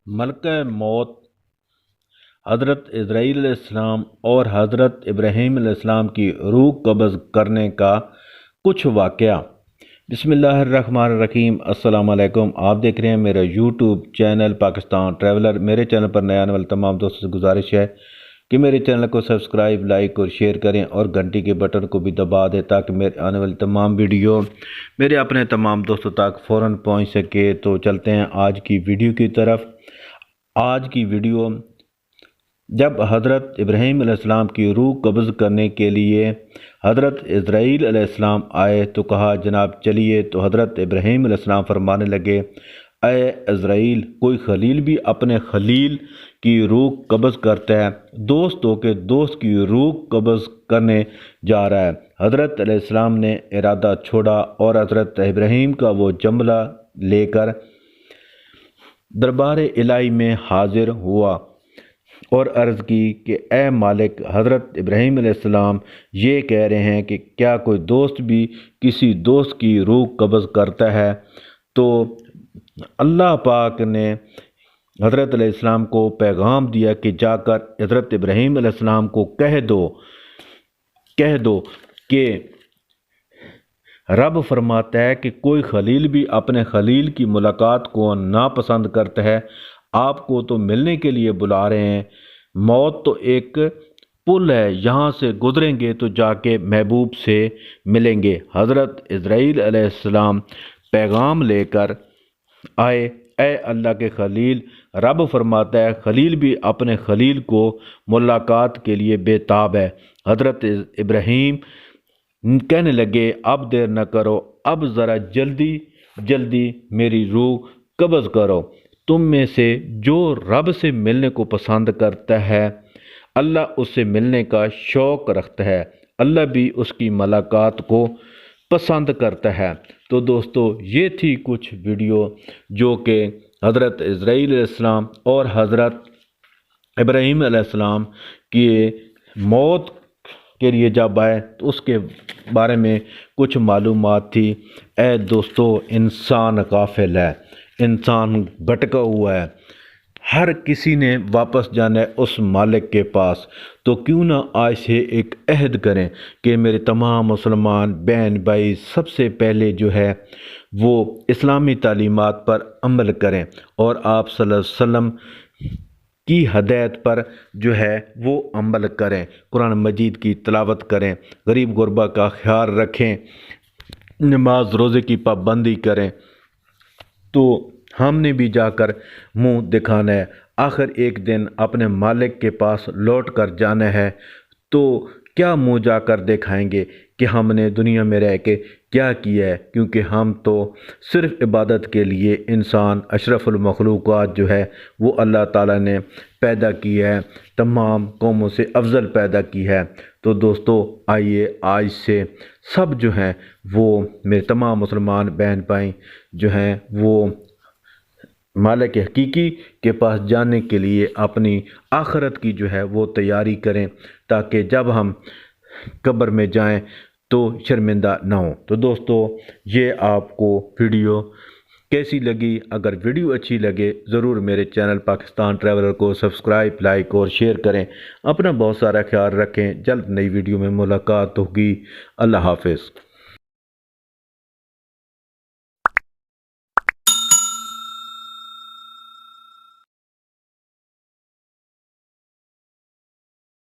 मलका मौत हज़रत इज़राईल अलैहिस्सलाम और हज़रत इब्राहीम अलैहिस्सलाम की रूह कब्ज़ करने का कुछ वाक़या। बिस्मिल्लाहिर्रहमानिर्रहीम। अस्सलाम वालेकुम। आप देख रहे हैं मेरा यूट्यूब चैनल पाकिस्तान ट्रैवलर। मेरे चैनल पर नए आने वाले तमाम दोस्तों से गुजारिश है कि मेरे चैनल को सब्सक्राइब, लाइक और शेयर करें और घंटी के बटन को भी दबा दें ताकि मेरे आने वाली तमाम वीडियो मेरे अपने तमाम दोस्तों तक फ़ौरन पहुंच सके। तो चलते हैं आज की वीडियो की तरफ। आज की वीडियो, जब हज़रत इब्राहीम अलैहिस्सलाम की रूह कब्ज़ करने के लिए हज़रत इज़राईल अलैहिस्सलाम आए तो कहा, जनाब चलिए। तो हज़रत इब्राहीम अलैहिस्सलाम फरमाने लगे, ऐ इज़राईल, कोई खलील भी अपने खलील की रूह कब्ज़ करता है, दोस्त हो के दोस्त की रूह कब्ज़ करने जा रहा है। हज़रत अलैहिस्सलाम ने इरादा छोड़ा और हज़रत इब्राहीम का वो जमला लेकर दरबार इलाही में हाजिर हुआ और अर्ज़ की कि ए मालिक, हज़रत इब्राहीम अलैहिस्सलाम ये कह रहे हैं कि क्या कोई दोस्त भी किसी दोस्त की रूह कब्ज़ करता है। तो अल्लाह पाक ने हज़रत अलैहिस्सलाम को पैगाम दिया कि जाकर हज़रत इब्राहीम अलैहिस्सलाम को कह दो कि रब फरमाता है कि कोई खलील भी अपने खलील की मुलाकात को नापसंद करता है। आपको तो मिलने के लिए बुला रहे हैं। मौत तो एक पुल है, यहाँ से गुजरेंगे तो जाके महबूब से मिलेंगे। हज़रत इज़राईल अलैहिस्सलाम पैगाम लेकर आए, ए अल्लाह के खलील, रब फरमाता है खलील भी अपने खलील को मुलाकात के लिए बेताब है। हज़रत इब्राहीम कहने लगे, अब देर न करो, अब ज़रा जल्दी जल्दी मेरी रूह कब्ज़ करो। तुम में से जो रब से मिलने को पसंद करता है, अल्लाह उससे मिलने का शौक़ रखता है, अल्लाह भी उसकी मुलाकात को पसंद करता है। तो दोस्तों, ये थी कुछ वीडियो जो कि हज़रत इज़राईल अलैहिस्सलाम और हज़रत इब्राहीम अलैहिस्सलाम की मौत के लिए जब आए तो उसके बारे में कुछ मालूमात थी। ए दोस्तों, इंसान गाफिल है, इंसान भटका हुआ है, हर किसी ने वापस जाना है उस मालिक के पास। तो क्यों ना आज से एक अहद करें कि मेरे तमाम मुसलमान बहन भाई सबसे पहले जो है वो इस्लामी तालीमात पर अमल करें और आप सल्लल्लाहु अलैहि वसल्लम की हदायत पर जो है वो अमल करें, कुरान मजीद की तिलावत करें, गरीब गुरबा का ख्याल रखें, नमाज रोज़े की पाबंदी करें। तो हमने भी जाकर मुंह दिखाना है, आखिर एक दिन अपने मालिक के पास लौट कर जाना है। तो क्या मुंह जाकर दिखाएंगे कि हमने दुनिया में रह के क्या किया है, क्योंकि हम तो सिर्फ़ इबादत के लिए इंसान अशरफुल मखलूक़ात जो है वो अल्लाह ताला ने पैदा की है, तमाम कौमों से अफजल पैदा की है। तो दोस्तों, आइए आज से सब जो हैं वो मेरे तमाम मुसलमान बहन भाई जो हैं वो मालिक हकीकी के पास जाने के लिए अपनी आखिरत की जो है वो तैयारी करें, ताकि जब हम कब्र में जाएं तो शर्मिंदा ना हो। तो दोस्तों, ये आपको वीडियो कैसी लगी? अगर वीडियो अच्छी लगे ज़रूर मेरे चैनल पाकिस्तान ट्रैवलर को सब्सक्राइब, लाइक और शेयर करें। अपना बहुत सारा ख्याल रखें। जल्द नई वीडियो में मुलाकात होगी। अल्लाह हाफ़िज़।